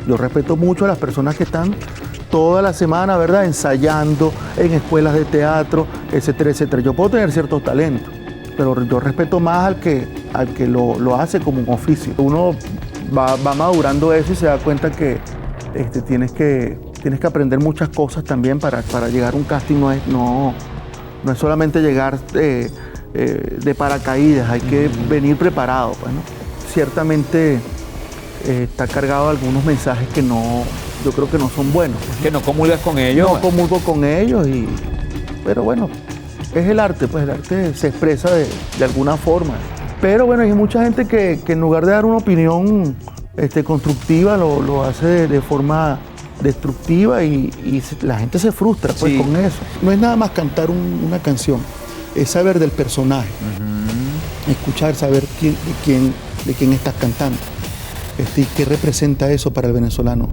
Yo respeto mucho a las personas que están toda la semana, ¿verdad?, ensayando en escuelas de teatro, etcétera, etcétera. Yo puedo tener ciertos talentos, pero yo respeto más al que lo hace como un oficio. Uno va madurando eso y se da cuenta que tienes que aprender muchas cosas también para llegar a un casting. No es solamente llegar de paracaídas, hay que venir preparado, pues, ¿no? Ciertamente está cargado de algunos mensajes que yo creo que no son buenos. Que no comulgas con ellos. No comulgo con ellos, pero bueno, es el arte, pues el arte se expresa de alguna forma. Pero bueno, hay mucha gente que en lugar de dar una opinión constructiva, lo hace de forma destructiva y la gente se frustra pues, sí, con eso. No es nada más cantar una canción, es saber del personaje, escuchar, saber de quién estás cantando y qué representa eso para el venezolano.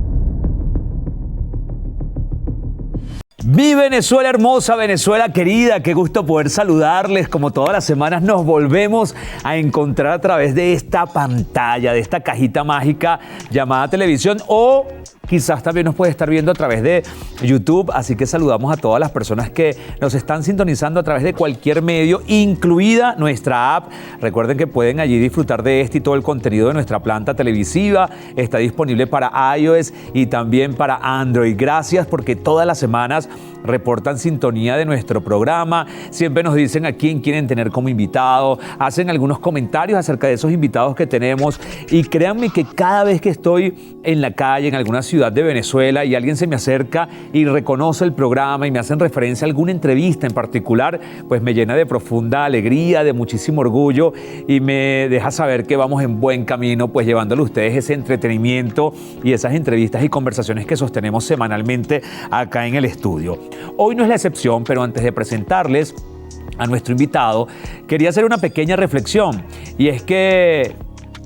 Mi Venezuela hermosa, Venezuela querida, qué gusto poder saludarles. Como todas las semanas nos volvemos a encontrar a través de esta pantalla, de esta cajita mágica llamada televisión, o quizás también nos puede estar viendo a través de YouTube, así que saludamos a todas las personas que nos están sintonizando a través de cualquier medio, incluida nuestra app. Recuerden que pueden allí disfrutar de este y todo el contenido de nuestra planta televisiva. Está disponible para iOS y también para Android. Gracias porque todas las semanas reportan sintonía de nuestro programa, siempre nos dicen a quién quieren tener como invitado, hacen algunos comentarios acerca de esos invitados que tenemos y créanme que cada vez que estoy en la calle, en alguna ciudad de Venezuela y alguien se me acerca y reconoce el programa y me hacen referencia a alguna entrevista en particular, pues me llena de profunda alegría, de muchísimo orgullo y me deja saber que vamos en buen camino, pues llevándole a ustedes ese entretenimiento y esas entrevistas y conversaciones que sostenemos semanalmente acá en el estudio. Hoy no es la excepción, pero antes de presentarles a nuestro invitado, quería hacer una pequeña reflexión, y es que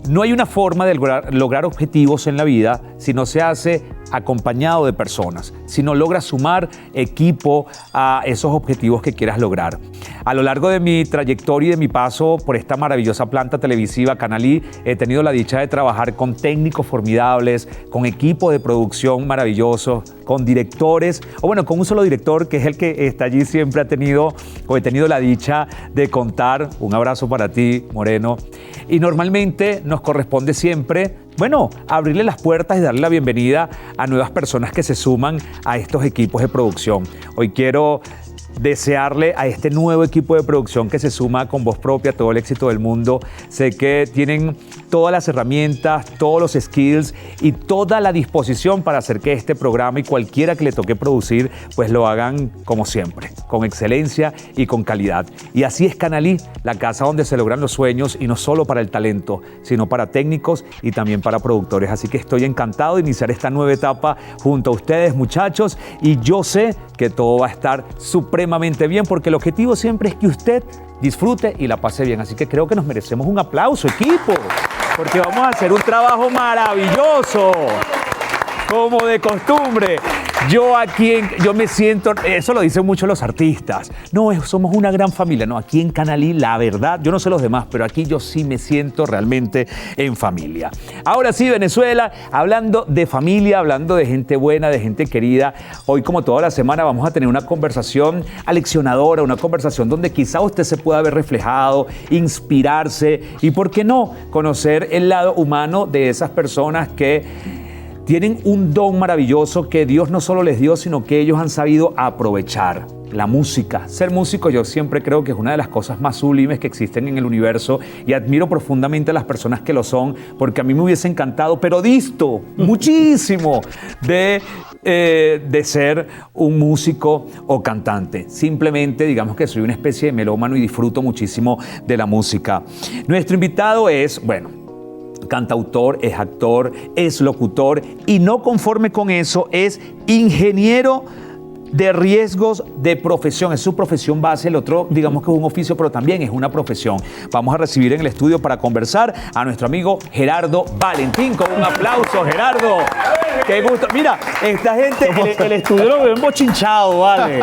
no hay una forma de lograr objetivos en la vida si no se hace acompañado de personas, si no logras sumar equipo a esos objetivos que quieras lograr. A lo largo de mi trayectoria y de mi paso por esta maravillosa planta televisiva Canalí, he tenido la dicha de trabajar con técnicos formidables, con equipos de producción maravillosos, con directores, o bueno, con un solo director que es el que está allí siempre he tenido la dicha de contar. Un abrazo para ti, Moreno. Y normalmente nos corresponde siempre, bueno, abrirle las puertas y darle la bienvenida a nuevas personas que se suman a estos equipos de producción. Hoy quiero desearle a este nuevo equipo de producción que se suma con voz propia todo el éxito del mundo. Sé que tienen todas las herramientas, todos los skills y toda la disposición para hacer que este programa y cualquiera que le toque producir, pues lo hagan como siempre, con excelencia y con calidad. Y así es Canalí, la casa donde se logran los sueños, y no solo para el talento, sino para técnicos y también para productores. Así que estoy encantado de iniciar esta nueva etapa junto a ustedes, muchachos, y yo sé que todo va a estar supremamente bien, porque el objetivo siempre es que usted disfrute y la pase bien. Así que creo que nos merecemos un aplauso, equipo, porque vamos a hacer un trabajo maravilloso, como de costumbre. Yo me siento, eso lo dicen mucho los artistas, no, somos una gran familia. No, aquí en Canalí, la verdad, yo no sé los demás, pero aquí yo sí me siento realmente en familia. Ahora sí, Venezuela, hablando de familia, hablando de gente buena, de gente querida, hoy como toda la semana vamos a tener una conversación aleccionadora, una conversación donde quizá usted se pueda ver reflejado, inspirarse y, ¿por qué no?, conocer el lado humano de esas personas que tienen un don maravilloso que Dios no solo les dio, sino que ellos han sabido aprovechar. La música. Ser músico yo siempre creo que es una de las cosas más sublimes que existen en el universo, y admiro profundamente a las personas que lo son, porque a mí me hubiese encantado, pero disto muchísimo de ser un músico o cantante. Simplemente digamos que soy una especie de melómano y disfruto muchísimo de la música. Nuestro invitado es, bueno, cantautor, es actor, es locutor y, no conforme con eso, es ingeniero de riesgos de profesión. Es su profesión base. El otro, digamos que es un oficio, pero también es una profesión. Vamos a recibir en el estudio para conversar a nuestro amigo Gerardo Valentín. Con un aplauso, Gerardo. Qué gusto. Mira, esta gente, el estudio lo veo embochinchado, ¿vale?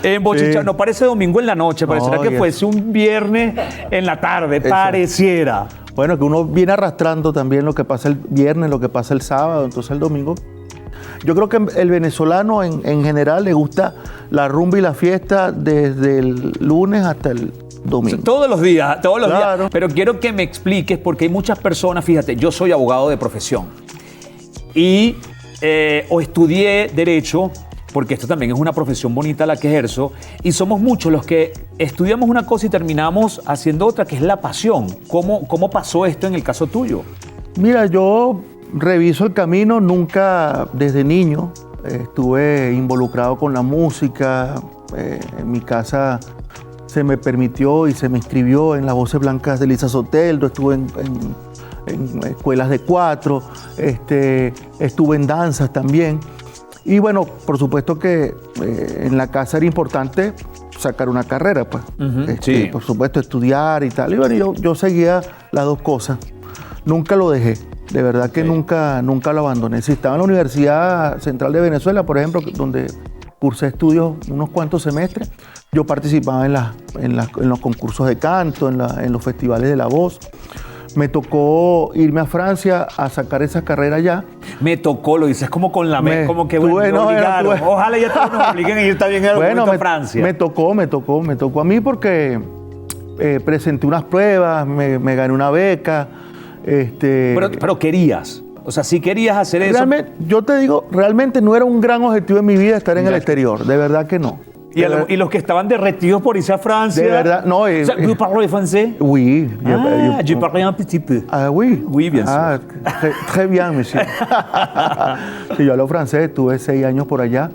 Embochinchado. Sí. No parece domingo en la noche, pareciera que fuese un viernes en la tarde, pareciera. bueno, que uno viene arrastrando también lo que pasa el viernes, lo que pasa el sábado, entonces el domingo. Yo creo que el venezolano en general le gusta la rumba y la fiesta desde el lunes hasta el domingo. Todos los días, Claro. días. Pero quiero que me expliques, porque hay muchas personas, fíjate, yo soy abogado de profesión y o estudié Derecho, porque esto también es una profesión bonita la que ejerzo, y somos muchos los que estudiamos una cosa y terminamos haciendo otra, que es la pasión. ¿Cómo pasó esto en el caso tuyo? Mira, yo reviso el camino, nunca desde niño estuve involucrado con la música. En mi casa se me permitió y se me inscribió en las Voces Blancas de Elisa Soteldo, estuve en escuelas de 4, estuve en danzas también. Y bueno, por supuesto que en la casa era importante sacar una carrera, pues. Sí. Por supuesto, estudiar y tal. Y bueno, yo seguía las dos cosas. Nunca lo dejé. De verdad que nunca lo abandoné. Si estaba en la Universidad Central de Venezuela, por ejemplo, donde cursé estudios unos cuantos semestres, yo participaba en los concursos de canto, en los festivales de la voz. Me tocó irme a Francia a sacar esa carrera allá. Me tocó, lo dices como con la mente, como que bueno, me obligaron. Ojalá ya todos nos obliguen a ir también a Francia. Me tocó a mí porque presenté unas pruebas, me gané una beca. Pero querías, o sea, si querías hacer eso. Yo te digo, realmente no era un gran objetivo en mi vida estar en el exterior, de verdad que no. Y los que estaban derretidos por irse a Francia. De verdad, no. ¿Vous parlez français? Oui. Je parle un petit peu. Ah, oui. Oui, bien sûr. Très bien, monsieur. Sí, yo hablo francés, estuve 6 años por allá.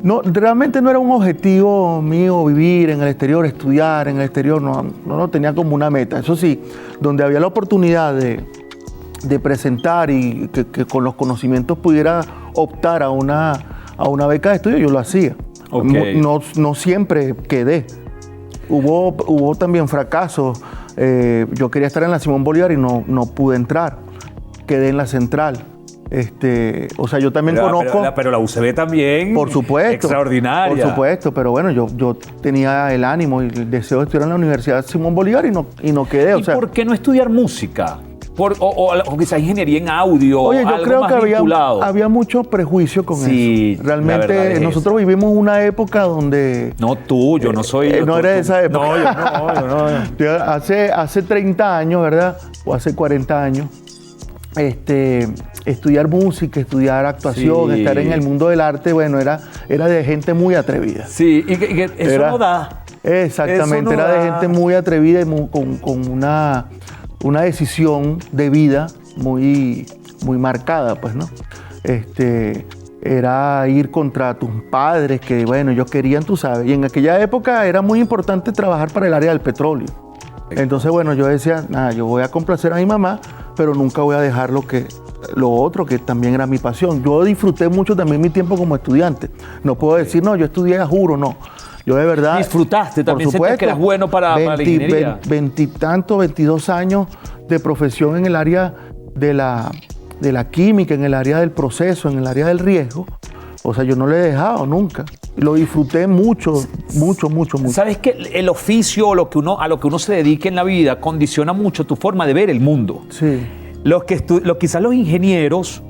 No, realmente no era un objetivo mío vivir en el exterior, estudiar en el exterior, no lo tenía como una meta. Eso sí, donde había la oportunidad de presentar y que con los conocimientos pudiera optar a una beca de estudio, yo lo hacía. Okay. No siempre quedé. Hubo también fracasos. Yo quería estar en la Simón Bolívar y no pude entrar. Quedé en la Central. O sea, yo también conozco... Pero la UCB también, por supuesto, extraordinaria. Por supuesto, pero bueno, yo tenía el ánimo y el deseo de estudiar en la Universidad Simón Bolívar y no quedé. ¿Y por qué no estudiar música? O quizá ingeniería en audio. Oye, yo algo creo más que había mucho prejuicio con sí, eso. Realmente nosotros vivimos una época donde... No tú, yo no soy... no era de esa época. No, yo no. Yo hace 30 años, ¿verdad? O hace 40 años. Estudiar música, estudiar actuación, Sí. estar en el mundo del arte, bueno, era de gente muy atrevida. Sí, y que eso no da. Exactamente, Eso no era de da. gente muy atrevida y con una decisión de vida muy marcada, pues, ¿no? Era ir contra tus padres, que bueno, ellos querían, tú sabes, y en aquella época era muy importante trabajar para el área del petróleo. Entonces, bueno, yo decía, nada, yo voy a complacer a mi mamá, pero nunca voy a dejar lo otro, que también era mi pasión. Yo disfruté mucho también mi tiempo como estudiante. No puedo decir, no, yo estudié a juro, no. Yo de verdad... Disfrutaste, también por supuesto, sentías que eras bueno para la ingeniería. 22 años de profesión en el área de la química, en el área del proceso, en el área del riesgo. O sea, yo no lo he dejado nunca. Lo disfruté mucho. ¿Sabes que el oficio o a lo que uno se dedique en la vida condiciona mucho tu forma de ver el mundo? Sí. Quizás los ingenieros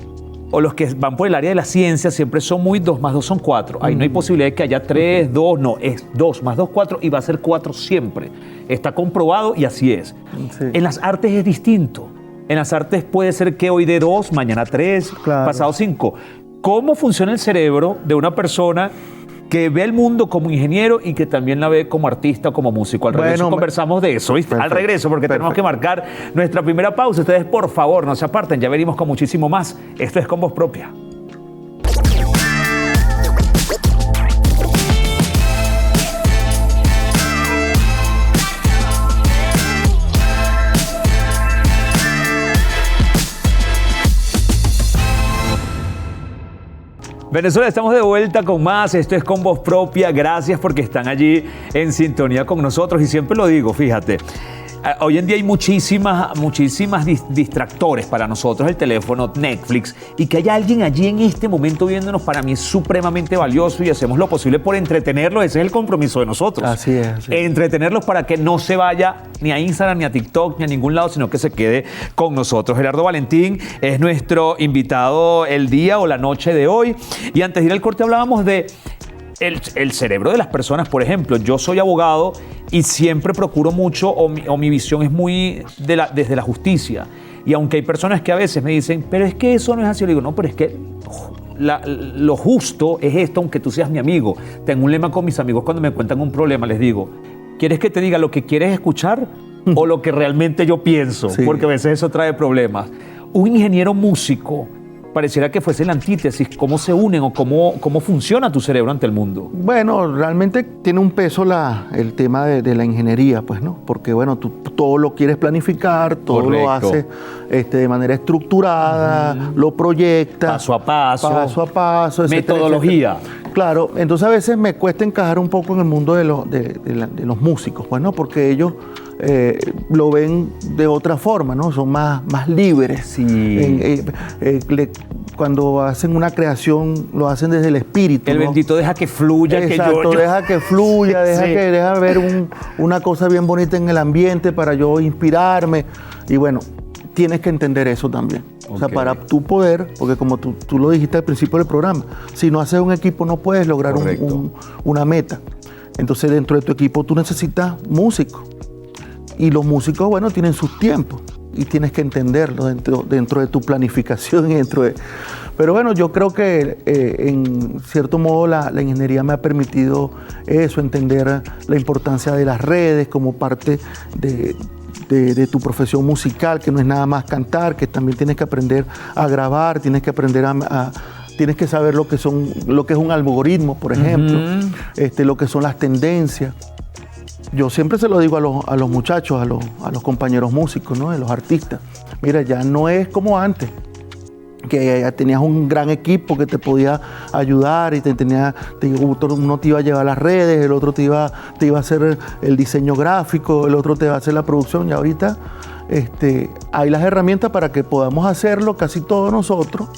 o los que van por el área de la ciencia siempre son muy 2 más 2 son 4. Ahí no hay posibilidad de que haya 3, 2, no, es 2 más 2, 4 y va a ser 4 siempre. Está comprobado y así es. Sí. En las artes es distinto. En las artes puede ser que hoy dé 2, mañana 3, Claro. pasado 5. ¿Cómo funciona el cerebro de una persona que ve el mundo como ingeniero y que también la ve como artista o como músico? Al regreso conversamos de eso, ¿viste? Al regreso, porque tenemos que marcar nuestra primera pausa. Ustedes, por favor, no se aparten, ya venimos con muchísimo más. Esto es Con Voz Propia. Venezuela, estamos de vuelta con más. Esto es Con Voz Propia. Gracias porque están allí en sintonía con nosotros. Y siempre lo digo, fíjate, Hoy en día hay muchísimas distractores para nosotros, el teléfono, Netflix, y que haya alguien allí en este momento viéndonos para mí es supremamente valioso y hacemos lo posible por entretenerlos. Ese es el compromiso de nosotros. Así es. Entretenerlos para que no se vaya ni a Instagram, ni a TikTok, ni a ningún lado, sino que se quede con nosotros. Gerardo Valentín es nuestro invitado el día o la noche de hoy. Y antes de ir al corte hablábamos de el cerebro de las personas. Por ejemplo, yo soy abogado y siempre procuro mucho, o mi visión es muy desde la justicia. Y aunque hay personas que a veces me dicen, pero es que eso no es así, yo digo, no, pero es que lo justo es esto, aunque tú seas mi amigo. Tengo un lema con mis amigos cuando me cuentan un problema, les digo, ¿quieres que te diga lo que quieres escuchar o lo que realmente yo pienso? Sí. Porque a veces eso trae problemas. Un ingeniero músico pareciera que fuese la antítesis. ¿Cómo se unen o cómo funciona tu cerebro ante el mundo? Bueno, realmente tiene un peso el tema de la ingeniería, pues, ¿no? Porque, bueno, tú todo lo quieres planificar, todo Correcto. Lo haces de manera estructurada, lo proyectas. Paso a paso. Etcétera, metodología. Etcétera. Claro, entonces a veces me cuesta encajar un poco en el mundo de los músicos, pues, ¿no? Porque ellos lo ven de otra forma, ¿no? Son más libres. Sí. Cuando hacen una creación, lo hacen desde el espíritu. El bendito deja que fluya. Exacto, deja que fluya, deja ver una cosa bien bonita en el ambiente para yo inspirarme. Y bueno, tienes que entender eso también. Okay. O sea, para tu poder, porque como tú lo dijiste al principio del programa, si no haces un equipo no puedes lograr una meta. Entonces dentro de tu equipo tú necesitas músicos. Y los músicos, bueno, tienen sus tiempos y tienes que entenderlo dentro de tu planificación y Pero bueno, yo creo que en cierto modo la ingeniería me ha permitido eso, entender la importancia de las redes como parte de tu profesión musical, que no es nada más cantar, que también tienes que aprender a grabar, tienes que aprender tienes que saber lo que es un algoritmo, por ejemplo, lo que son las tendencias. Yo siempre se lo digo a los muchachos, a los compañeros músicos, ¿no? A los artistas. Mira, ya no es como antes, que ya tenías un gran equipo que te podía ayudar y uno te iba a llevar a las redes, el otro te iba a hacer el diseño gráfico, el otro te va a hacer la producción. Y ahorita hay las herramientas para que podamos hacerlo casi todos nosotros,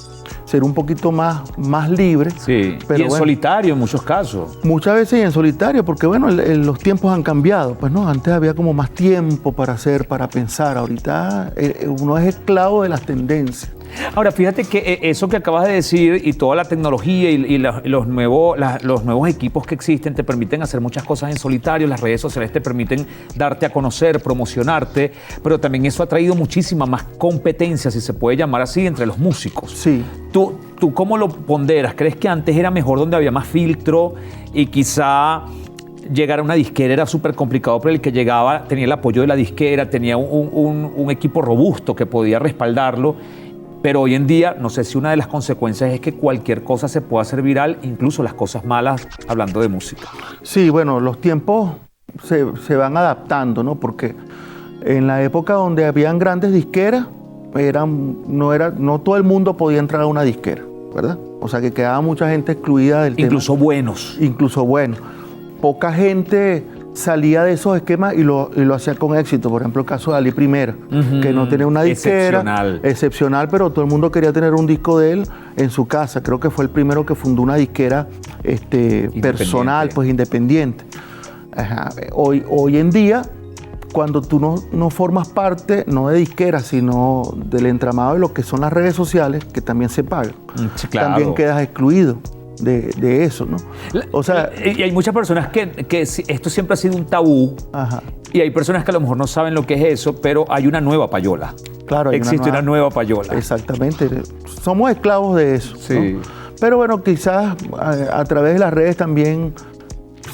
ser un poquito más libre. Sí, pero y en solitario en muchos casos. Muchas veces en solitario, porque bueno, los tiempos han cambiado. Pues no, antes había como más tiempo para hacer, para pensar. Ahorita uno es esclavo de las tendencias. Ahora, fíjate que eso que acabas de decir y toda la tecnología y los nuevos equipos que existen te permiten hacer muchas cosas en solitario. Las redes sociales te permiten darte a conocer, promocionarte, pero también eso ha traído muchísima más competencia, si se puede llamar así, entre los músicos. Sí. ¿Tú cómo lo ponderas? ¿Crees que antes era mejor donde había más filtro y quizá llegar a una disquera era súper complicado, pero el que llegaba tenía el apoyo de la disquera, tenía un equipo robusto que podía respaldarlo? Pero hoy en día, no sé si una de las consecuencias es que cualquier cosa se pueda hacer viral, incluso las cosas malas, hablando de música. Sí, bueno, los tiempos se van adaptando, ¿no? Porque en la época donde habían grandes disqueras, no todo el mundo podía entrar a una disquera, ¿verdad? O sea, que quedaba mucha gente excluida del tema. Incluso buenos. Poca gente salía de esos esquemas y lo hacía con éxito. Por ejemplo, el caso de Ali Primera, que no tenía una disquera. Excepcional, pero todo el mundo quería tener un disco de él en su casa. Creo que fue el primero que fundó una disquera personal, pues independiente. Ajá. Hoy en día, cuando tú no formas parte, no de disquera, sino del entramado de lo que son las redes sociales, que también se pagan, sí, claro, también quedas excluido de eso, ¿no? O sea, y hay muchas personas que esto siempre ha sido un tabú. Ajá. Y hay personas que a lo mejor no saben lo que es eso, pero hay una nueva payola. Claro, existe una nueva payola. Exactamente. Somos esclavos de eso, sí, ¿no? Pero bueno, quizás a través de las redes también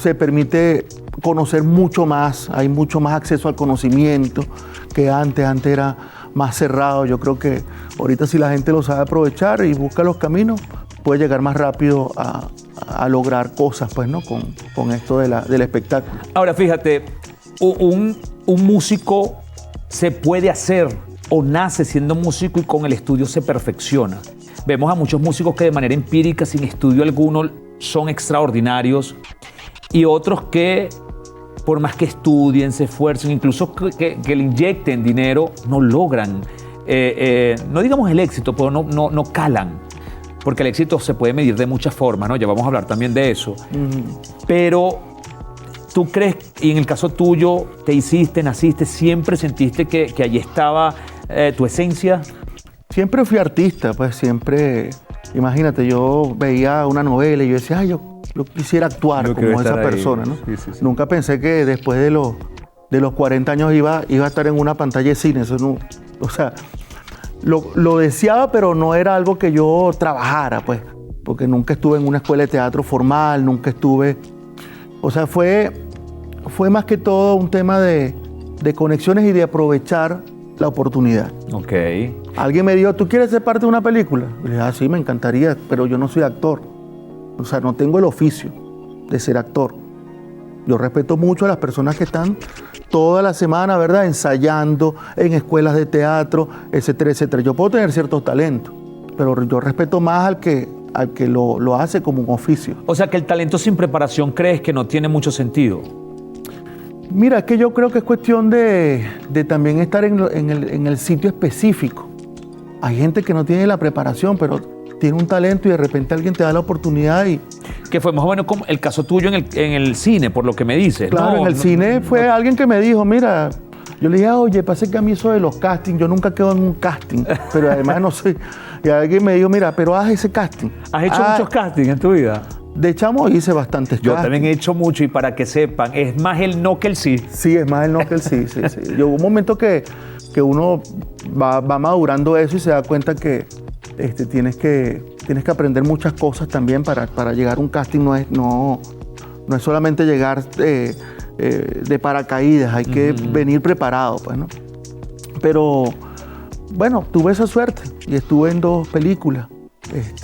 se permite conocer mucho más, hay mucho más acceso al conocimiento que antes era más cerrado. Yo creo que ahorita, si la gente lo sabe aprovechar y busca los caminos, puede llegar más rápido a lograr cosas, pues, ¿no? Con esto del espectáculo. Ahora, fíjate, un músico se puede hacer o nace siendo músico y con el estudio se perfecciona. Vemos a muchos músicos que de manera empírica, sin estudio alguno, son extraordinarios, y otros que por más que estudien, se esfuercen, incluso que le inyecten dinero, no logran, no digamos el éxito, pero no calan. Porque el éxito se puede medir de muchas formas, ¿no? Ya vamos a hablar también de eso. Pero tú crees, y en el caso tuyo, te hiciste, naciste, siempre sentiste que allí estaba tu esencia. Siempre fui artista, pues siempre, imagínate, yo veía una novela y yo decía, ay, yo quisiera actuar como esa persona, ¿no? Sí. Nunca pensé que después de los 40 años iba a estar en una pantalla de cine, eso no, o sea, lo deseaba, pero no era algo que yo trabajara, pues, porque nunca estuve en una escuela de teatro formal, nunca estuve, o sea, fue más que todo un tema de conexiones y de aprovechar la oportunidad. Ok. Alguien me dijo, ¿tú quieres ser parte de una película? Le dije, sí, me encantaría, pero yo no soy actor. O sea, no tengo el oficio de ser actor. Yo respeto mucho a las personas que están toda la semana, ¿verdad?, ensayando en escuelas de teatro, etcétera, etcétera. Yo puedo tener ciertos talentos, pero yo respeto más al que lo hace como un oficio. O sea, que el talento sin preparación crees que no tiene mucho sentido. Mira, es que yo creo que es cuestión de también estar en el sitio específico. Hay gente que no tiene la preparación, pero tiene un talento y de repente alguien te da la oportunidad y... Que fue más o menos como el caso tuyo en el cine, por lo que me dices. Claro, en el cine fue alguien que me dijo, mira, yo le dije, oye, pasa que a mí eso de los castings, yo nunca quedo en un casting, pero además no sé. Y alguien me dijo, mira, pero haz ese casting. ¿Has hecho muchos castings en tu vida? De chamo hice bastantes Yo castings. también he hecho mucho y para que sepan, es más el no que el sí. Sí, es más el no que el sí, sí. Yo hubo un momento que uno va madurando eso y se da cuenta que tienes que aprender muchas cosas también para llegar a un casting. No es solamente llegar de paracaídas, hay que venir preparado, pues, ¿no? Pero bueno, tuve esa suerte y estuve en 2 películas.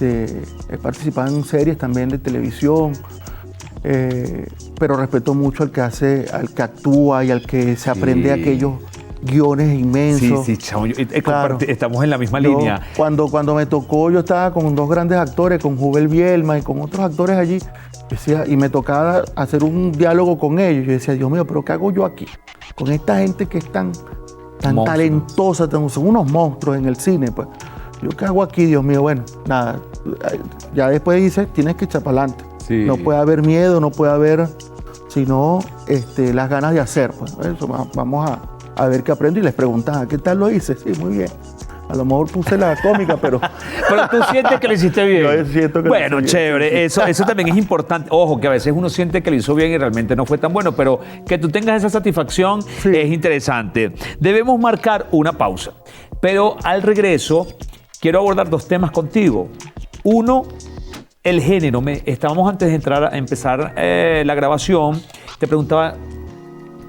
He participado en series también de televisión, pero respeto mucho al que actúa y al que se aprende aquellos guiones inmensos. Sí, chamo, Claro. estamos en la misma línea. Cuando me tocó, yo estaba con 2 grandes actores, con Jubel Bielma y con otros actores allí, y me tocaba hacer un diálogo con ellos. Yo decía, Dios mío, ¿pero qué hago yo aquí? Con esta gente que es tan talentosa, son unos monstruos en el cine, pues. ¿Yo qué hago aquí, Dios mío? Bueno, nada, ya después dice, tienes que echar para adelante. Sí. No puede haber miedo, no puede haber, sino las ganas de hacer. Pues. Eso, vamos a ver qué aprendo y les preguntan, ¿qué tal lo hice? Sí, muy bien. A lo mejor puse la cómica, pero... Pero tú sientes que lo hiciste bien. Yo siento que bueno, lo hice chévere. bien. Eso también es importante. Ojo, que a veces uno siente que lo hizo bien y realmente no fue tan bueno, pero que tú tengas esa satisfacción es interesante. Debemos marcar una pausa, pero al regreso quiero abordar 2 temas contigo. Uno, el género. Estábamos antes de empezar la grabación, te preguntaba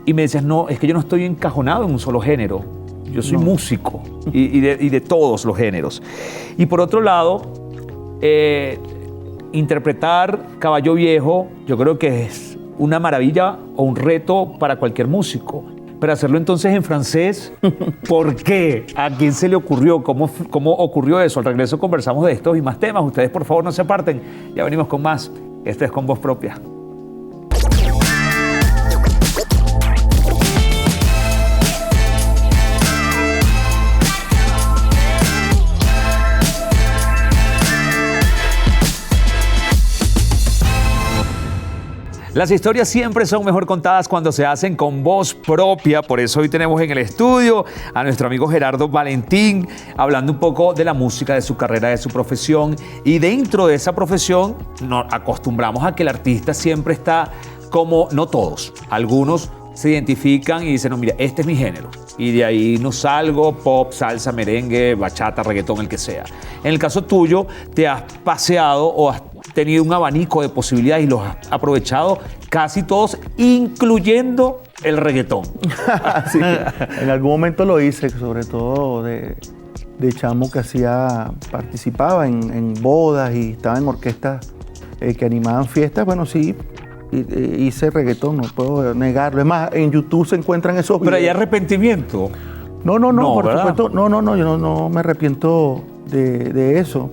y me decías, no, es que yo no estoy encajonado en un solo género. Yo soy músico y de todos los géneros. Y por otro lado, interpretar Caballo Viejo, yo creo que es una maravilla o un reto para cualquier músico. Pero hacerlo entonces en francés, ¿por qué? ¿A quién se le ocurrió? ¿Cómo ocurrió eso? Al regreso conversamos de estos y más temas. Ustedes, por favor, no se aparten. Ya venimos con más. Esto es Con Voz Propia. Las historias siempre son mejor contadas cuando se hacen con voz propia. Por eso hoy tenemos en el estudio a nuestro amigo Gerardo Valentín, hablando un poco de la música, de su carrera, de su profesión. Y dentro de esa profesión nos acostumbramos a que el artista siempre está como, no todos, algunos se identifican y dicen, no, mira, este es mi género. Y de ahí no salgo, pop, salsa, merengue, bachata, reggaetón, el que sea. En el caso tuyo, te has paseado o has tenido un abanico de posibilidades y los has aprovechado casi todos, incluyendo el reggaetón. Sí, en algún momento lo hice, sobre todo de chamo que participaba en bodas y estaba en orquestas que animaban fiestas. Bueno, sí, hice reggaetón, no puedo negarlo. Es más, en YouTube se encuentran esos videos. Pero hay arrepentimiento. No, por ¿verdad? supuesto, no, yo no me arrepiento de eso.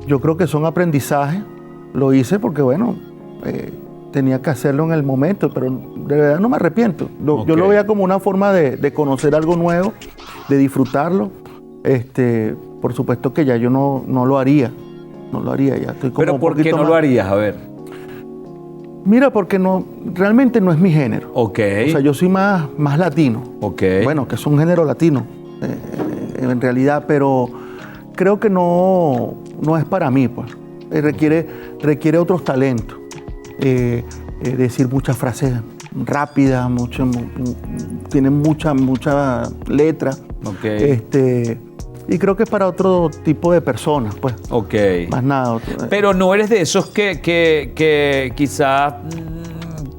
Yo creo que son aprendizajes. Lo hice porque, bueno, tenía que hacerlo en el momento, pero de verdad no me arrepiento. Yo lo veía como una forma de conocer algo nuevo, de disfrutarlo. Por supuesto que ya yo no lo haría. No lo haría, ya estoy como ¿Pero por qué no lo harías? A ver. Mira, porque realmente no es mi género. Ok. O sea, yo soy más latino. Ok. Bueno, que es un género latino, en realidad, pero creo que no es para mí, pues. Requiere otros talentos. Decir muchas frases rápidas, tiene mucha letra. Ok. Y creo que es para otro tipo de personas, pues. Ok. Más nada. Pero no eres de esos que quizás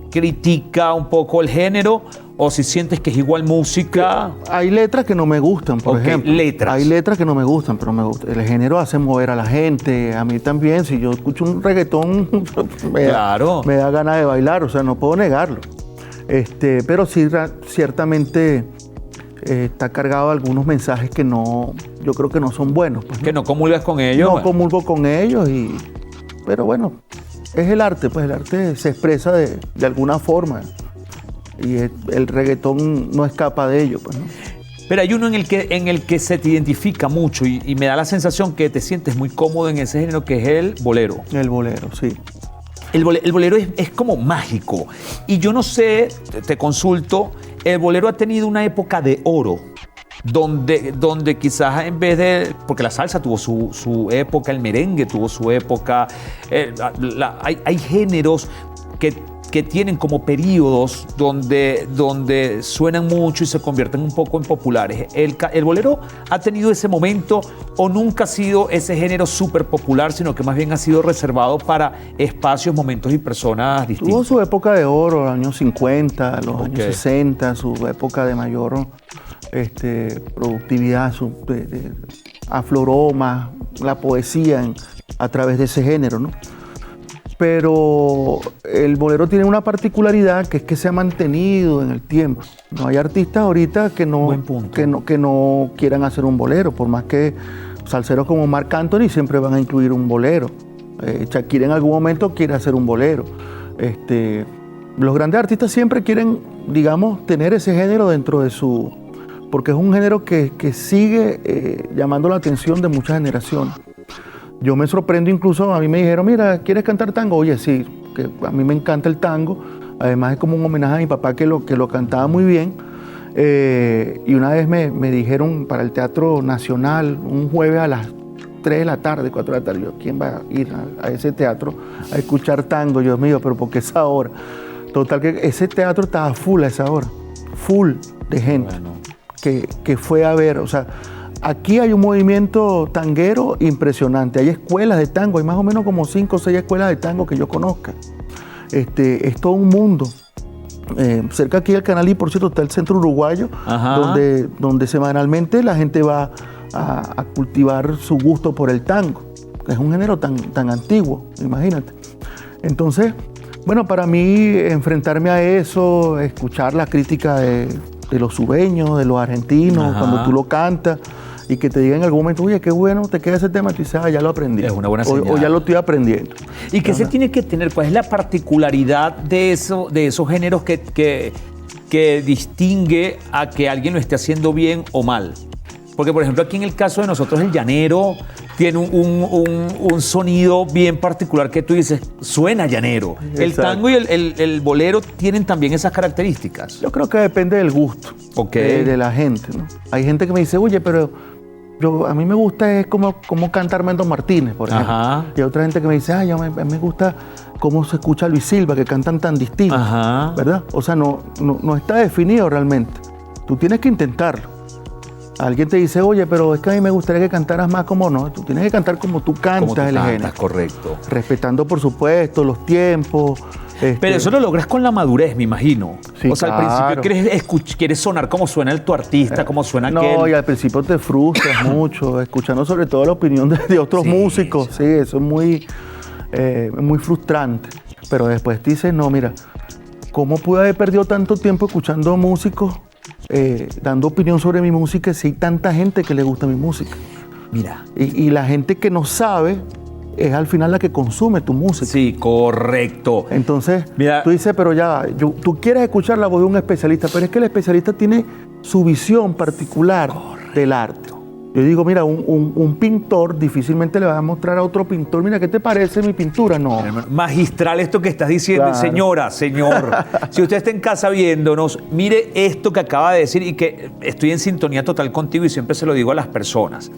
critica un poco el género, o si sientes que es igual música. Hay letras que no me gustan, por ejemplo. Letras. Hay letras que no me gustan, pero me gusta. El género hace mover a la gente, a mí también. Si yo escucho un reggaetón, me da ganas de bailar, o sea, no puedo negarlo. Pero sí, ciertamente está cargado de algunos mensajes que yo creo que no son buenos. Pues, ¿no? Que no comulgas con ellos. No comulgo con ellos, pero bueno, es el arte, pues el arte se expresa de alguna forma. Y el reggaetón no escapa de ello, pues, ¿no? Pero hay uno en el que se te identifica mucho y me da la sensación que te sientes muy cómodo en ese género, que es el bolero. El bolero, sí. El bolero es como mágico. Y yo no sé, te consulto, el bolero ha tenido una época de oro, donde quizás en vez de... Porque la salsa tuvo su época, el merengue tuvo su época, hay géneros que tienen como periodos donde suenan mucho y se convierten un poco en populares. ¿El bolero ha tenido ese momento o nunca ha sido ese género súper popular, sino que más bien ha sido reservado para espacios, momentos y personas distintas? Tuvo su época de oro, los años 50, los años 60, su época de mayor productividad, afloró más la poesía a través de ese género, ¿no? Pero el bolero tiene una particularidad, que es que se ha mantenido en el tiempo. No hay artistas ahorita que no quieran hacer un bolero, por más que salseros como Marc Anthony siempre van a incluir un bolero. Shakira en algún momento quiere hacer un bolero. Los grandes artistas siempre quieren, digamos, tener ese género dentro de su... Porque es un género que sigue llamando la atención de muchas generaciones. Yo me sorprendo incluso, a mí me dijeron, mira, ¿quieres cantar tango? Oye, sí, que a mí me encanta el tango. Además es como un homenaje a mi papá que lo cantaba muy bien. Y una vez me dijeron para el Teatro Nacional, un jueves a las 3 de la tarde, 4 de la tarde, yo, ¿quién va a ir a ese teatro a escuchar tango? Dios mío, pero ¿por qué esa hora? Total que ese teatro estaba full a esa hora, full de gente que fue a ver, o sea, aquí hay un movimiento tanguero impresionante. Hay escuelas de tango, hay más o menos como 5 o 6 escuelas de tango que yo conozca. Es todo un mundo. Cerca aquí del Canal, y por cierto, está el Centro Uruguayo, donde semanalmente la gente va a cultivar su gusto por el tango. Es un género tan antiguo, imagínate. Entonces, bueno, para mí enfrentarme a eso, escuchar la crítica de los sureños, de los argentinos, cuando tú lo cantas, y que te digan en algún momento, oye, qué bueno, te queda ese tema, tú dices, ya lo aprendí. Es una buena señal. O ya lo estoy aprendiendo. ¿Y qué se tiene que tener? ¿Cuál es la particularidad de esos géneros que distingue a que alguien lo esté haciendo bien o mal? Porque, por ejemplo, aquí en el caso de nosotros, el llanero tiene un sonido bien particular que tú dices, suena llanero. Exacto. El tango y el bolero tienen también esas características. Yo creo que depende del gusto de la gente, ¿no? Hay gente que me dice, oye, pero a mí me gusta es como cantar Mendo Martínez, por ejemplo. Y hay otra gente que me dice, a mí me gusta cómo se escucha Luis Silva, que cantan tan distintos, ¿verdad? O sea, no está definido realmente. Tú tienes que intentarlo. Alguien te dice, oye, pero es que a mí me gustaría que cantaras más como no. Tú tienes que cantar como tú cantas el género. Correcto. Respetando, por supuesto, los tiempos. Pero eso lo logras con la madurez, me imagino. Sí, o sea, claro. Al principio quieres sonar como suena tu artista, como suena aquel. No, y al principio te frustras mucho, escuchando sobre todo la opinión de otros músicos. Sí, eso es muy frustrante. Pero después te dices, no, mira, ¿cómo pude haber perdido tanto tiempo escuchando músicos, dando opinión sobre mi música, si hay tanta gente que le gusta mi música? Mira. Y la gente que no sabe, es al final la que consume tu música. Sí, correcto. Entonces, mira, tú dices, pero ya, tú quieres escuchar la voz de un especialista, pero es que el especialista tiene su visión particular del arte. Yo digo, mira, un pintor difícilmente le va a mostrar a otro pintor, mira, ¿qué te parece mi pintura? No. Magistral esto que estás diciendo. Claro. Señora, señor, si usted está en casa viéndonos, mire esto que acaba de decir y que estoy en sintonía total contigo y siempre se lo digo a las personas.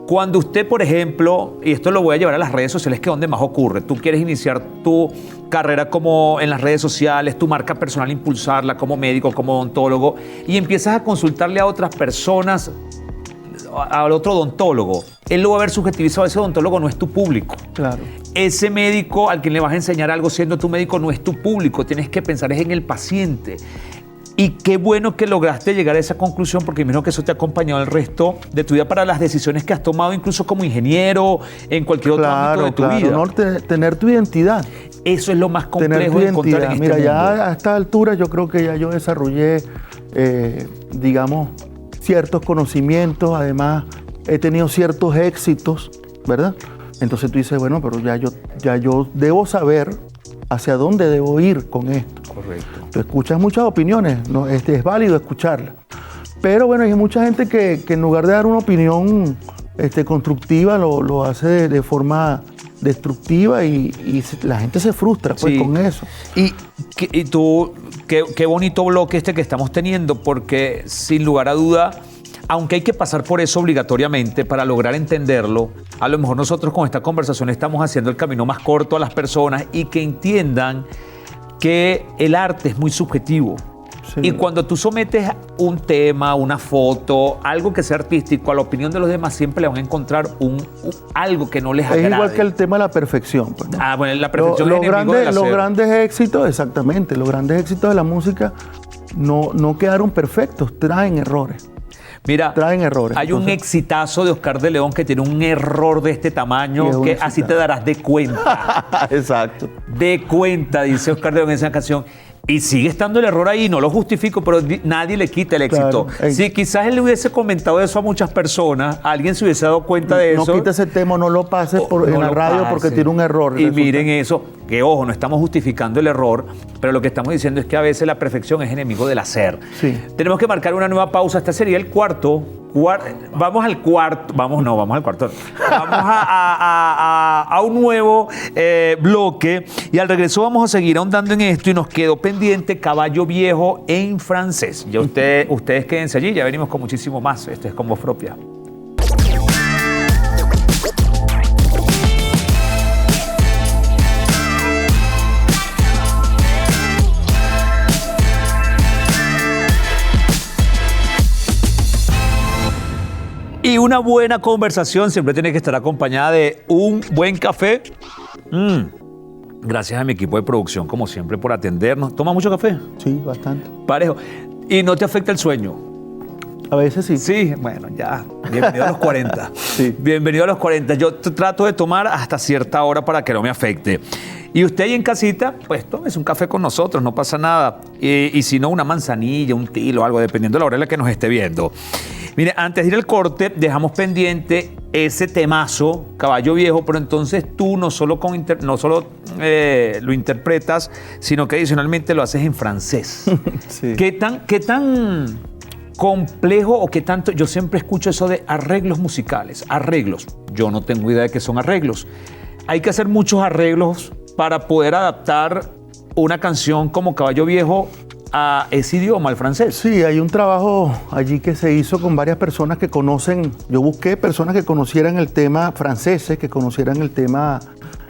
Cuando usted, por ejemplo, y esto lo voy a llevar a las redes sociales, que es donde más ocurre, tú quieres iniciar tu carrera como en las redes sociales, tu marca personal, impulsarla como médico, como odontólogo, y empiezas a consultarle a otras personas, al otro odontólogo, él lo va a ver subjetivizado. Ese odontólogo no es tu público. Claro. Ese médico al que le vas a enseñar algo siendo tu médico no es tu público. Tienes que pensar es en el paciente. Y qué bueno que lograste llegar a esa conclusión, porque imagino que eso te ha acompañado el resto de tu vida para las decisiones que has tomado, incluso como ingeniero, en cualquier otro ámbito de tu vida. No, tener tu identidad. Eso es lo más complejo de encontrar en este mundo. Mira, ya a esta altura yo creo que ya yo desarrollé, digamos, ciertos conocimientos, además he tenido ciertos éxitos, ¿verdad? Entonces tú dices, bueno, pero ya yo debo saber hacia dónde debo ir con esto. Correcto. Tú escuchas muchas opiniones, ¿no? Es válido escucharlas. Pero bueno, hay mucha gente que en lugar de dar una opinión constructiva, lo hace de forma destructiva y la gente se frustra pues, sí, con eso. Y tú, qué bonito bloque que estamos teniendo, porque sin lugar a duda, aunque hay que pasar por eso obligatoriamente para lograr entenderlo, a lo mejor nosotros con esta conversación estamos haciendo el camino más corto a las personas y que entiendan que el arte es muy subjetivo. Sí. Y cuando tú sometes un tema, una foto, algo que sea artístico a la opinión de los demás, siempre le van a encontrar algo que no les agrade. Es igual que el tema de la perfección. Pues, ¿no? Bueno, la perfección es enemigo del hacer. Los grandes éxitos, exactamente, los grandes éxitos de la música no quedaron perfectos, traen errores. Mira, hay un exitazo de Oscar de León que tiene un error de este tamaño que así te darás de cuenta. Exacto. De cuenta, dice Oscar de León en esa canción. Y sigue estando el error ahí, no lo justifico, pero nadie le quita el éxito. Claro. Si quizás él le hubiese comentado eso a muchas personas, alguien se hubiese dado cuenta de eso. No quita ese tema, no lo pases en la radio porque tiene un error. Y miren eso, que ojo, no estamos justificando el error, pero lo que estamos diciendo es que a veces la perfección es enemigo del hacer. Sí. Tenemos que marcar una nueva pausa. Este sería el cuarto. Vamos al cuarto. Vamos al cuarto. Vamos a un nuevo bloque. Y al regreso vamos a seguir ahondando en esto y nos quedó pendiente Caballo Viejo en francés. Ya ustedes quédense allí, ya venimos con muchísimo más. Esto es con voz propia. Y una buena conversación siempre tiene que estar acompañada de un buen café. Gracias a mi equipo de producción, como siempre, por atendernos. ¿Toma mucho café? Sí, bastante. Parejo. ¿Y no te afecta el sueño? A veces sí. Sí, bueno, ya. Bienvenido a los 40. Sí. Bienvenido a los 40. Yo trato de tomar hasta cierta hora para que no me afecte. Y usted ahí en casita, pues tómese un café con nosotros, no pasa nada. Y si no, una manzanilla, un tilo, algo, dependiendo de la hora en la que nos esté viendo. Mire, antes de ir al corte, dejamos pendiente ese temazo, Caballo Viejo, pero entonces tú no solo lo interpretas, sino que adicionalmente lo haces en francés. Sí. ¿Qué tan complejo o qué tanto? Yo siempre escucho eso de arreglos musicales, arreglos. Yo no tengo idea de qué son arreglos. Hay que hacer muchos arreglos para poder adaptar una canción como Caballo Viejo a ese idioma, al francés. Sí, hay un trabajo allí que se hizo con varias personas que conocen. Yo busqué personas que conocieran el tema franceses, que conocieran el tema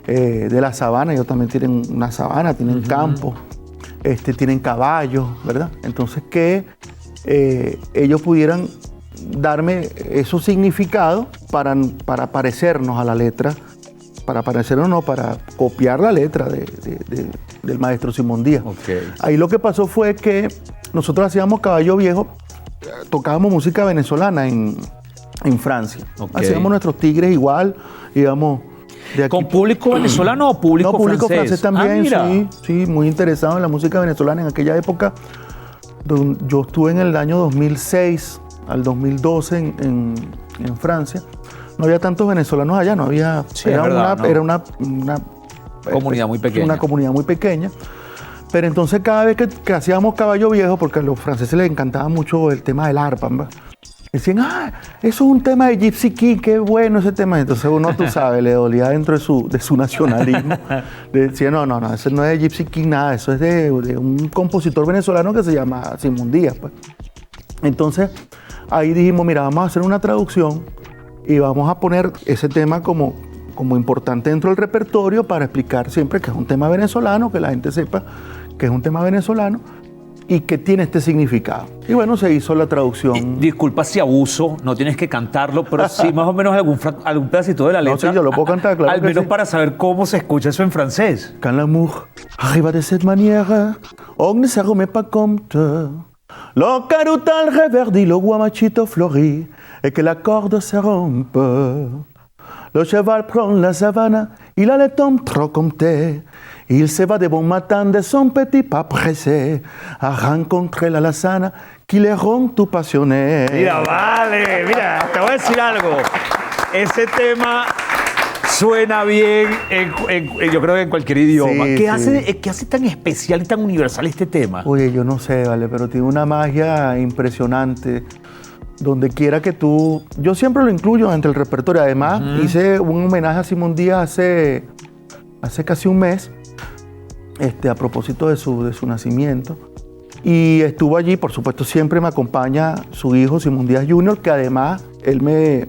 de la sabana. Ellos también tienen una sabana, tienen campo, tienen caballos, ¿verdad? Entonces que ellos pudieran darme esos significados para parecernos a la letra, para copiar la letra del maestro Simón Díaz. Okay. Ahí lo que pasó fue que nosotros hacíamos Caballo Viejo, tocábamos música venezolana en Francia. Okay. Hacíamos nuestros tigres igual, íbamos de aquí. ¿Con público venezolano o público francés? No, público francés también, mira. Sí, muy interesado en la música venezolana en aquella época. Yo estuve en el año 2006 al 2012 en Francia. no había tantos venezolanos allá, no había, Sí, era una comunidad muy pequeña. Una comunidad muy pequeña. Pero entonces cada vez que hacíamos Caballo Viejo, porque a los franceses les encantaba mucho el tema del arpa, ¿verdad? Decían, eso es un tema de Gypsy King, qué bueno ese tema. Entonces uno, tú sabes, le dolía dentro de su nacionalismo. Decía, no, eso no es de Gypsy King, nada, eso es de un compositor venezolano que se llama Simón Díaz, pues. Entonces ahí dijimos, mira, vamos a hacer una traducción y vamos a poner ese tema como importante dentro del repertorio para explicar siempre que es un tema venezolano, que la gente sepa que es un tema venezolano y que tiene este significado. Y bueno, se hizo la traducción. Disculpa si abuso, no tienes que cantarlo, pero sí más o menos algún pedacito de la letra. No, sí, yo lo puedo cantar, claro. Al que menos sí. para saber cómo se escucha eso en francés. Quand l'amour arrive de cette manière, on ne se remet pas compte. Le carutal reverdit, le guamachito fleurit, et que la corde se rompe. Le cheval prend la savane, il a le temps trop compté. Il se va de bon matin de son petit pas pressé à rencontrer la lazana qui le rend tout passionné. Mira, vale, mira, te voy a decir algo. Ese tema suena bien, yo creo que en cualquier idioma. Sí, ¿Qué hace tan especial y tan universal este tema? Oye, yo no sé, vale, pero tiene una magia impresionante. Donde quiera que tú... Yo siempre lo incluyo entre el repertorio. Además, hice un homenaje a Simón Díaz hace casi un mes, a propósito de su nacimiento. Y estuvo allí, por supuesto, siempre me acompaña su hijo, Simón Díaz Jr., que además él me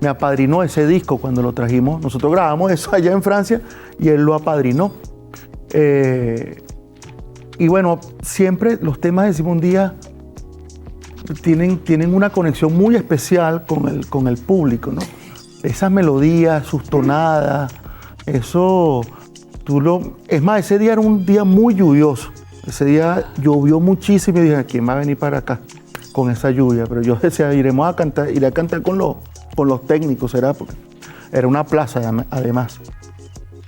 apadrinó ese disco cuando lo trajimos. Nosotros grabamos eso allá en Francia y él lo apadrinó. Y bueno, siempre los temas de Simón Díaz tienen una conexión muy especial con el público, ¿no? Esas melodías, sus tonadas, eso, es más, ese día era un día muy lluvioso. Ese día llovió muchísimo y dije, ¿quién va a venir para acá con esa lluvia? Pero yo decía, iré a cantar con los técnicos, porque era una plaza además.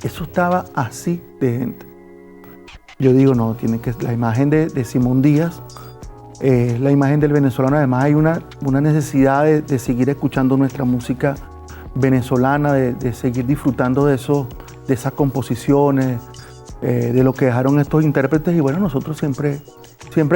Eso estaba así de gente. Yo digo, no, tiene que la imagen de Simón Díaz, la imagen del venezolano. Además hay una necesidad de seguir escuchando nuestra música venezolana, de seguir disfrutando de esas composiciones, de lo que dejaron estos intérpretes. Y bueno, nosotros siempre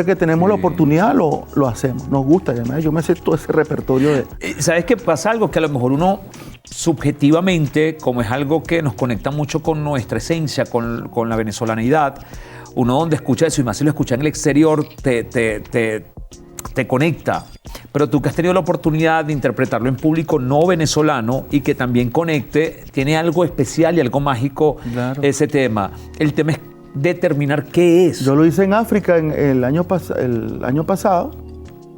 que tenemos la oportunidad lo hacemos, nos gusta. Además, yo me sé todo ese repertorio de... ¿Sabes qué pasa? Algo que a lo mejor uno subjetivamente, como es algo que nos conecta mucho con nuestra esencia, con la venezolanidad, uno donde escucha eso, y más si lo escucha en el exterior, te conecta. Pero tú que has tenido la oportunidad de interpretarlo en público no venezolano y que también conecte, tiene algo especial y algo mágico. Claro. Ese tema. El tema es determinar qué es. Yo lo hice en África el año pasado.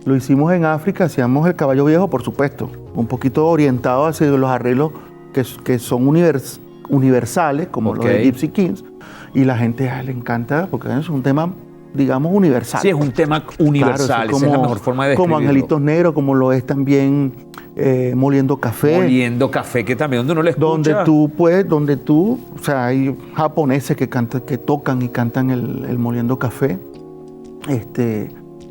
Lo hicimos en África, hacíamos el Caballo Viejo, por supuesto, un poquito orientado hacia los arreglos que son universales, como los de Gypsy Kings. Y la gente le encanta porque es un tema, digamos, universal. Sí, es un tema universal, claro, esa es la mejor forma de describirlo. Como Angelitos Negros, como lo es también Moliendo Café. Moliendo Café, que también donde uno lo escucha. O sea, hay japoneses que tocan y cantan el Moliendo Café.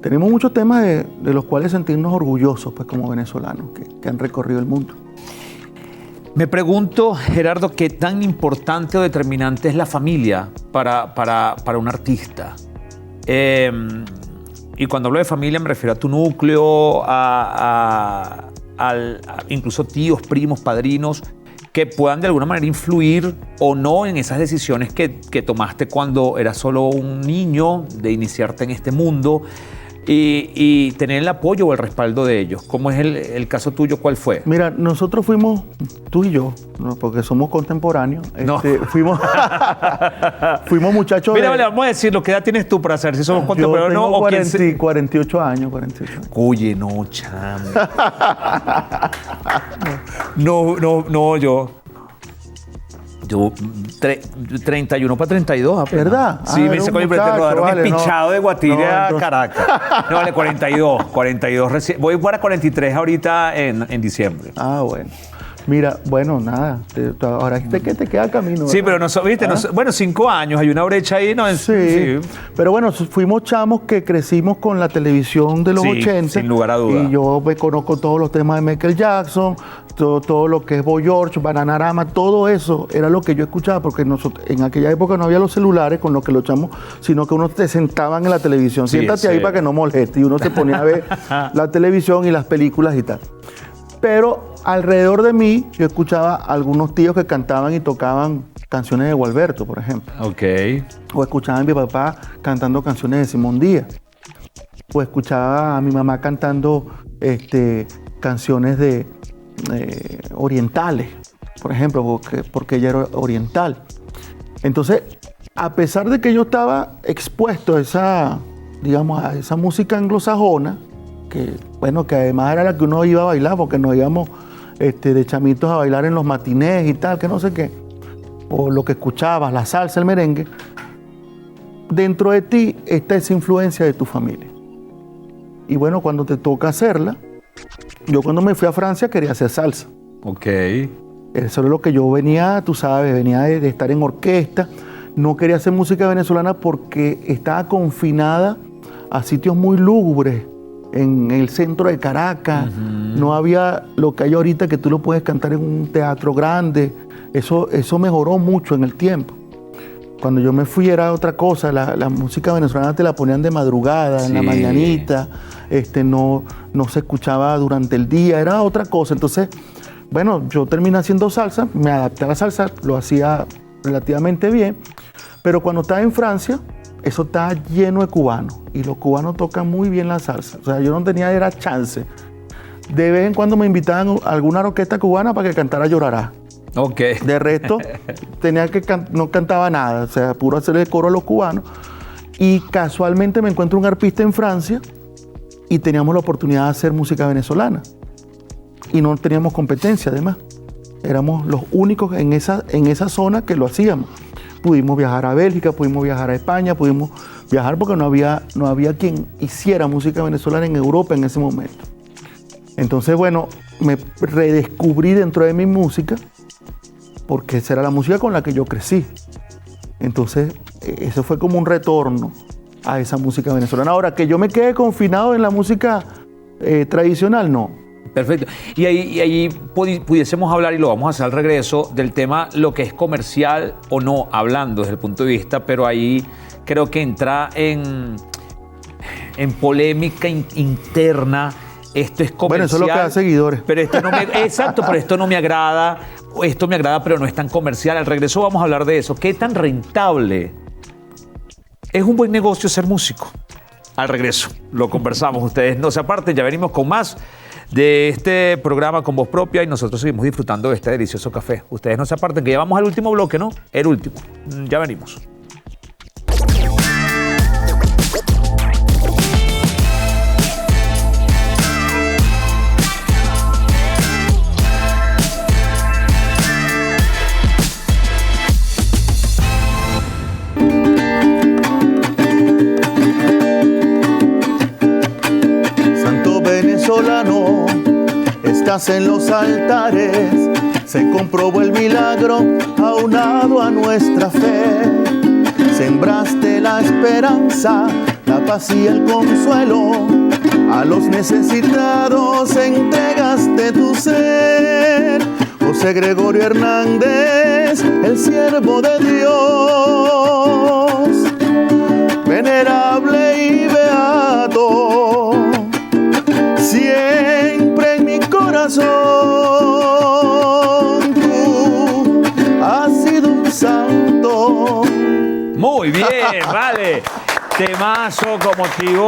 Tenemos muchos temas de los cuales sentirnos orgullosos, pues, como venezolanos, que han recorrido el mundo. Me pregunto, Gerardo, ¿qué tan importante o determinante es la familia para un artista? Y cuando hablo de familia me refiero a tu núcleo, incluso tíos, primos, padrinos, que puedan de alguna manera influir o no en esas decisiones que tomaste cuando eras solo un niño, de iniciarte en este mundo y tener el apoyo o el respaldo de ellos. ¿Cómo es el caso tuyo? ¿Cuál fue? Mira, nosotros fuimos, tú y yo, ¿no? Porque somos contemporáneos, no. fuimos muchachos. Mira, vale, vamos a decir, ¿qué edad tienes tú para saber si somos contemporáneos o no? 48 años. Oye, no, chamo. No, yo 31 para 32 apenas. ¿Verdad? Sí, me hice con el brete rodaron vale, pichado de Guatire a Caracas. No, vale, 42 recién. Voy para 43 ahorita en diciembre. Ah, bueno. Mira, bueno, nada, ahora es que te queda camino. Sí, ¿verdad? pero viste, bueno, 5 años, hay una brecha ahí, ¿no? Sí, pero bueno, fuimos chamos que crecimos con la televisión de los 80. Sin lugar a dudas. Y yo me conozco todos los temas de Michael Jackson, todo lo que es Boy George, Bananarama, todo eso era lo que yo escuchaba, porque nosotros, en aquella época no había los celulares con los que los chamos, sino que uno te sentaban en la televisión, siéntate ahí para que no moleste, y uno se ponía a ver la televisión y las películas y tal. Pero alrededor de mí yo escuchaba a algunos tíos que cantaban y tocaban canciones de Gualberto, por ejemplo. Ok. O escuchaba a mi papá cantando canciones de Simón Díaz. O escuchaba a mi mamá cantando canciones de orientales, por ejemplo, porque ella era oriental. Entonces, a pesar de que yo estaba expuesto a esa música anglosajona, que además era la que uno iba a bailar, porque nos íbamos de chamitos a bailar en los matinés y tal, que no sé qué, o lo que escuchabas, la salsa, el merengue, dentro de ti está esa influencia de tu familia. Y bueno, cuando te toca hacerla, yo cuando me fui a Francia quería hacer salsa. Ok. Eso es lo que yo venía, tú sabes, venía de estar en orquesta. No quería hacer música venezolana porque estaba confinada a sitios muy lúgubres, en el centro de Caracas. No había lo que hay ahorita, que tú lo puedes cantar en un teatro grande. Eso mejoró mucho en el tiempo. Cuando yo me fui era otra cosa. La música venezolana te la ponían de madrugada, en la mañanita. No se escuchaba durante el día, era otra cosa. Entonces, bueno, yo terminé haciendo salsa, me adapté a la salsa, lo hacía relativamente bien. Pero cuando estaba en Francia, eso estaba lleno de cubanos, y los cubanos tocan muy bien la salsa. O sea, yo no tenía chance. De vez en cuando me invitaban a alguna orquesta cubana para que cantara Llorará. Ok. De resto, no cantaba nada, o sea, puro hacer el coro a los cubanos. Y casualmente me encuentro un arpista en Francia y teníamos la oportunidad de hacer música venezolana. Y no teníamos competencia, además. Éramos los únicos en esa zona que lo hacíamos. Pudimos viajar a Bélgica, pudimos viajar a España, pudimos viajar porque no había quien hiciera música venezolana en Europa en ese momento. Entonces, bueno, me redescubrí dentro de mi música, porque esa era la música con la que yo crecí. Entonces, eso fue como un retorno a esa música venezolana. Ahora, que yo me quede confinado en la música tradicional, no. Perfecto. Y ahí pudiésemos hablar, y lo vamos a hacer al regreso, del tema lo que es comercial o no, hablando desde el punto de vista, pero ahí creo que entra en polémica interna. Esto es comercial. Bueno, eso es lo que da seguidores. Pero esto no exacto, pero esto no me agrada, esto me agrada, pero no es tan comercial. Al regreso vamos a hablar de eso. ¿Qué tan rentable es un buen negocio ser músico? Al regreso lo conversamos. Ustedes no se aparten, ya venimos con más de este programa con voz propia, y nosotros seguimos disfrutando de este delicioso café. Ustedes no se aparten, que ya vamos al último bloque, ¿no? El último. Ya venimos. Venezolano, estás en los altares, se comprobó el milagro aunado a nuestra fe. Sembraste la esperanza, la paz y el consuelo, a los necesitados entregaste tu ser. José Gregorio Hernández, el siervo de Dios, venerable y beato, siempre en mi corazón tú has sido un santo. Muy bien, vale. Temazo con motivo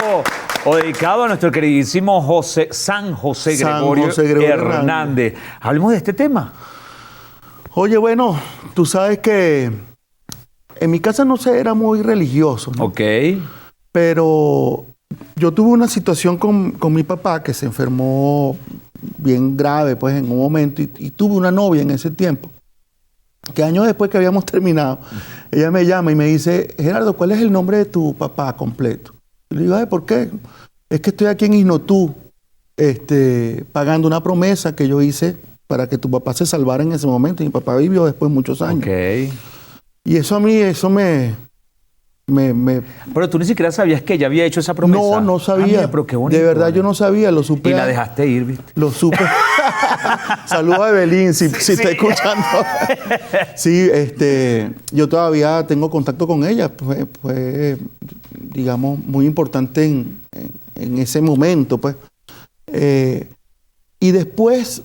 o dedicado a nuestro queridísimo San José Gregorio Hernández. Hablemos de este tema. Oye, bueno, tú sabes que en mi casa no se era muy religioso, ¿no? Ok. Pero yo tuve una situación con mi papá, que se enfermó bien grave, pues, en un momento, y tuve una novia en ese tiempo, que años después que habíamos terminado, ella me llama y me dice: Gerardo, ¿cuál es el nombre de tu papá completo? Y le digo: ¿por qué? Es que estoy aquí en Isnotú, pagando una promesa que yo hice para que tu papá se salvara en ese momento. Y mi papá vivió después muchos años. Ok. Y eso a mí, Pero tú ni siquiera sabías que ella había hecho esa promesa. No, no sabía. Ah, mira, pero qué bonito, de verdad, ¿vale? yo no sabía, lo supe. Y la dejaste ir, ¿viste? Lo supe. Saludos a Evelyn, si está escuchando. Sí, yo todavía tengo contacto con ella. Fue, digamos, muy importante en ese momento, pues. Y después,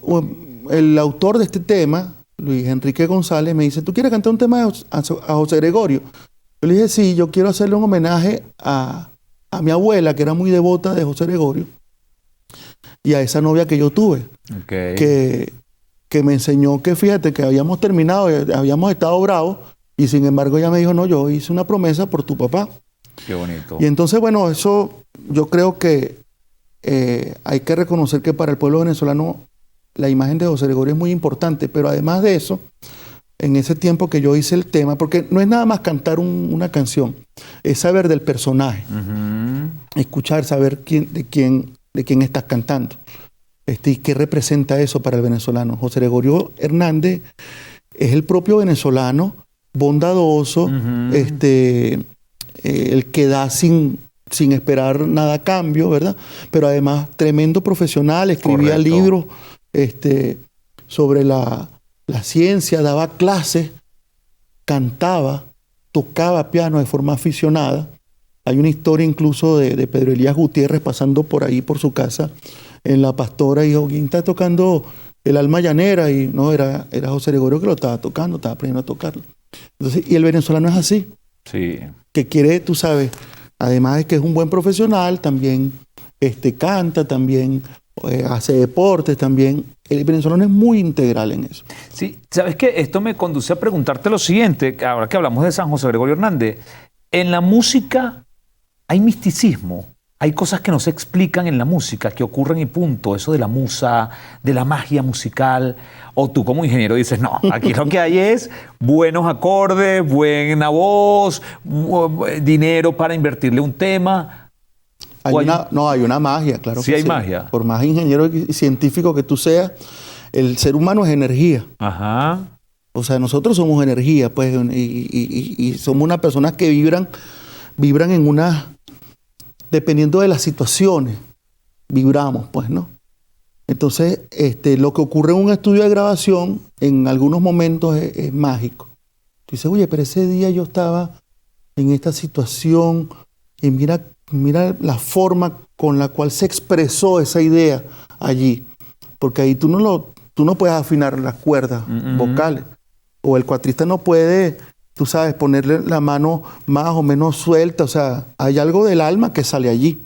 el autor de este tema, Luis Enrique González, me dice, ¿tú quieres cantar un tema a José Gregorio? Yo le dije, sí, yo quiero hacerle un homenaje a mi abuela, que era muy devota de José Gregorio, y a esa novia que yo tuve, Okay. que me enseñó que, fíjate, que habíamos terminado, habíamos estado bravos, y sin embargo ella me dijo, no, yo hice una promesa por tu papá. Qué bonito. Y entonces, bueno, eso yo creo que hay que reconocer que para el pueblo venezolano la imagen de José Gregorio es muy importante, pero además de eso, en ese tiempo que yo hice el tema, porque no es nada más cantar una canción, es saber del personaje, escuchar, saber de quién estás cantando, y qué representa eso para el venezolano. José Gregorio Hernández es el propio venezolano, bondadoso, el que da sin esperar nada a cambio, ¿verdad? Pero además tremendo profesional, escribía Correcto. libros sobre la ciencia, daba clases, cantaba, tocaba piano de forma aficionada. Hay una historia incluso de Pedro Elías Gutiérrez pasando por ahí, por su casa, en La Pastora, y dijo, ¿quién está tocando el alma llanera? Y no, era José Gregorio que lo estaba tocando, estaba aprendiendo a tocarlo. Entonces, y el venezolano es así, Sí. que quiere, tú sabes, además de que es un buen profesional, también canta, también hace deportes, también. El venezolano es muy integral en eso. Sí, ¿sabes qué? Esto me conduce a preguntarte lo siguiente, ahora que hablamos de San José Gregorio Hernández. En la música hay misticismo, hay cosas que no se explican en la música, que ocurren y punto. Eso de la musa, de la magia musical. O tú como ingeniero dices, no, aquí lo que hay es buenos acordes, buena voz, dinero para invertirle un tema. Hay una magia, claro. Sí, que hay magia. Por más ingeniero y científico que tú seas, el ser humano es energía. Ajá. O sea, nosotros somos energía, pues, y somos unas personas que vibran en dependiendo de las situaciones, vibramos, pues, ¿no? Entonces, lo que ocurre en un estudio de grabación, en algunos momentos es mágico. Tú dices, oye, pero ese día yo estaba en esta situación y mira la forma con la cual se expresó esa idea allí. Porque ahí tú no puedes afinar las cuerdas vocales. O el cuatrista no puede, tú sabes, ponerle la mano más o menos suelta. O sea, hay algo del alma que sale allí.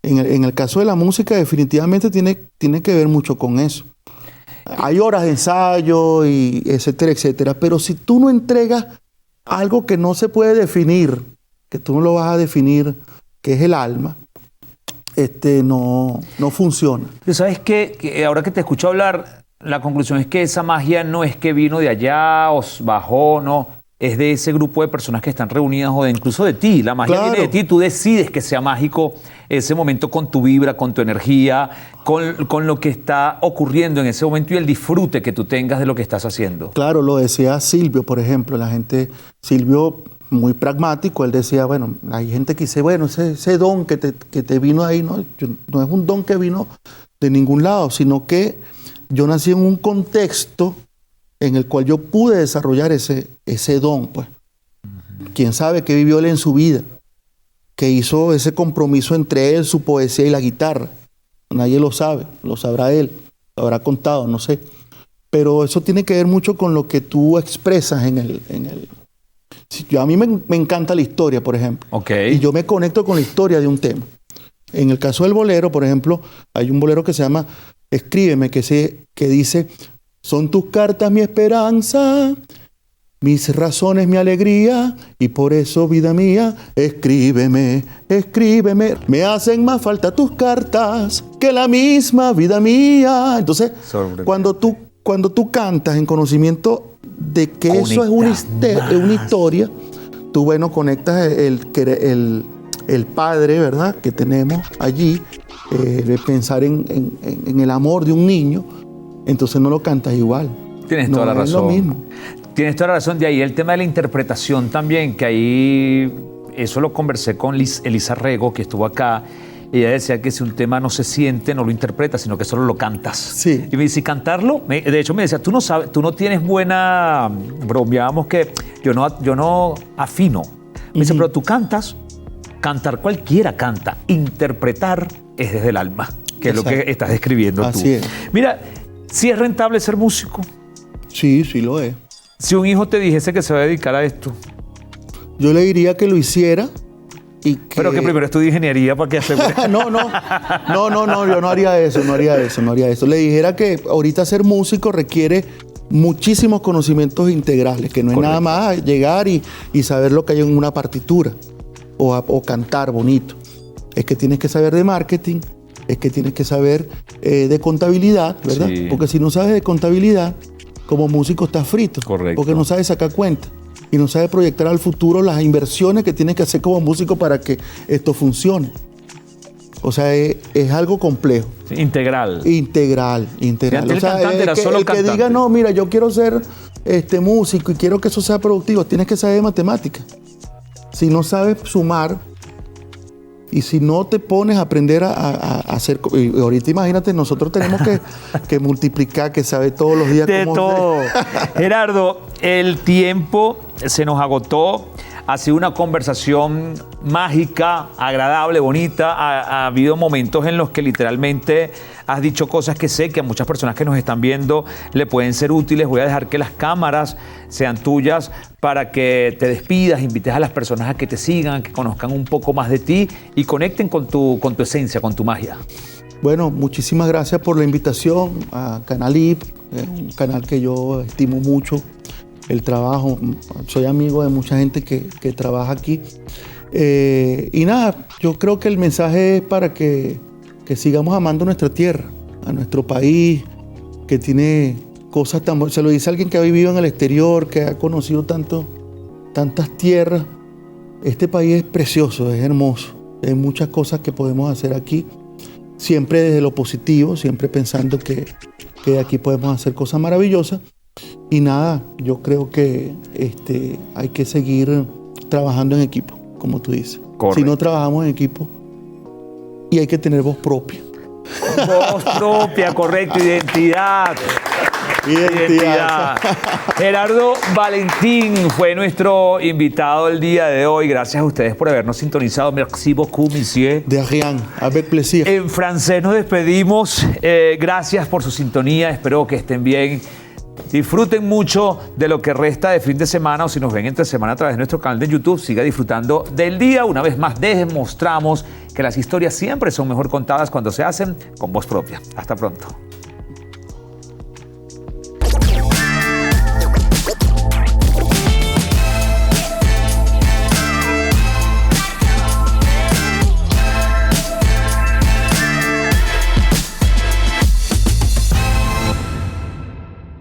En el caso de la música, definitivamente tiene que ver mucho con eso. Hay horas de ensayo, y etcétera, etcétera. Pero si tú no entregas algo que no se puede definir, que tú no lo vas a definir, que es el alma, no funciona. Pero ¿sabes qué? Que ahora que te escucho hablar, la conclusión es que esa magia no es que vino de allá o bajó, no. Es de ese grupo de personas que están reunidas o incluso de ti. La magia Claro. viene de ti. Tú decides que sea mágico ese momento con tu vibra, con tu energía, con lo que está ocurriendo en ese momento y el disfrute que tú tengas de lo que estás haciendo. Claro, lo decía Silvio, por ejemplo. Silvio, muy pragmático, él decía, bueno, hay gente que dice, bueno, ese don que te vino ahí, no es un don que vino de ningún lado, sino que yo nací en un contexto en el cual yo pude desarrollar ese don, pues. Quién sabe qué vivió él en su vida, que hizo ese compromiso entre él, su poesía y la guitarra. Nadie lo sabe, lo sabrá él, lo habrá contado, no sé. Pero eso tiene que ver mucho con lo que tú expresas en el. A mí me encanta la historia, por ejemplo. Okay. Y yo me conecto con la historia de un tema. En el caso del bolero, por ejemplo, hay un bolero que se llama Escríbeme, que dice: son tus cartas mi esperanza, mis razones mi alegría, y por eso, vida mía, escríbeme, escríbeme. Me hacen más falta tus cartas que la misma vida mía. Entonces, cuando tú cantas en conocimiento de que eso es una historia, tú, bueno, conectas el padre, ¿verdad?, que tenemos allí, de pensar en el amor de un niño, entonces no lo cantas igual. Tienes No toda la es razón. lo mismo. Tienes toda la razón. De ahí el tema de la interpretación también, que ahí eso lo conversé con Elisa Rego, que estuvo acá. Ella decía que si un tema no se siente, no lo interpretas, sino que solo lo cantas. Sí. Y me dice, cantarlo, de hecho me decía, tú no sabes, tú no tienes buena, bromeábamos que yo no afino. Me dice, pero tú cantas, cantar cualquiera canta, interpretar es desde el alma, que es lo que estás describiendo tú. Así es. Mira, si es rentable ser músico, Sí, sí lo es. si un hijo te dijese que se va a dedicar a esto, Yo le diría que lo hiciera y que... pero que primero estudie ingeniería para que asegure. No, yo no haría eso. Le dijera que ahorita ser músico requiere muchísimos conocimientos integrales, que no es Correcto. nada más llegar y saber lo que hay en una partitura o cantar bonito. Es que tienes que saber de marketing, es que tienes que saber de contabilidad, ¿verdad? Sí. Porque si no sabes de contabilidad, como músico estás frito. Correcto. Porque no sabes sacar cuenta y no sabes proyectar al futuro las inversiones que tienes que hacer como músico para que esto funcione. O sea, es algo complejo. Integral. Integral. Ya, el O sea, cantante era solo el que cantante. diga, no, mira, yo quiero ser músico y quiero que eso sea productivo, tienes que saber de matemáticas. Si no sabes sumar y si no te pones a aprender a hacer... Y ahorita imagínate, nosotros tenemos que multiplicar, que saber todos los días De cómo... todo. Gerardo, el tiempo se nos agotó. Ha sido una conversación mágica, agradable, bonita. Ha habido momentos en los que literalmente has dicho cosas que sé que a muchas personas que nos están viendo le pueden ser útiles. Voy a dejar que las cámaras sean tuyas para que te despidas, invites a las personas a que te sigan, que conozcan un poco más de ti y conecten con tu esencia, con tu magia. Bueno, muchísimas gracias por la invitación a Canal IP, un canal que yo estimo mucho el trabajo. Soy amigo de mucha gente que trabaja aquí. Y nada, yo creo que el mensaje es para que sigamos amando nuestra tierra, a nuestro país, que tiene cosas tan... Se lo dice alguien que ha vivido en el exterior, que ha conocido tantas tierras. Este país es precioso, es hermoso. Hay muchas cosas que podemos hacer aquí, siempre desde lo positivo, siempre pensando que aquí podemos hacer cosas maravillosas. Y nada, yo creo que hay que seguir trabajando en equipo, como tú dices. Correcto. Si no trabajamos en equipo, y hay que tener voz propia. Voz propia, correcto, identidad. Identidad. Gerardo Valentín fue nuestro invitado el día de hoy. Gracias a ustedes por habernos sintonizado. Merci beaucoup, monsieur. De rien, avec plaisir. En francés nos despedimos. Gracias por su sintonía. Espero que estén bien. Disfruten mucho de lo que resta de fin de semana o si nos ven entre semana a través de nuestro canal de YouTube, siga disfrutando del día. Una vez más demostramos que las historias siempre son mejor contadas cuando se hacen con voz propia. Hasta pronto.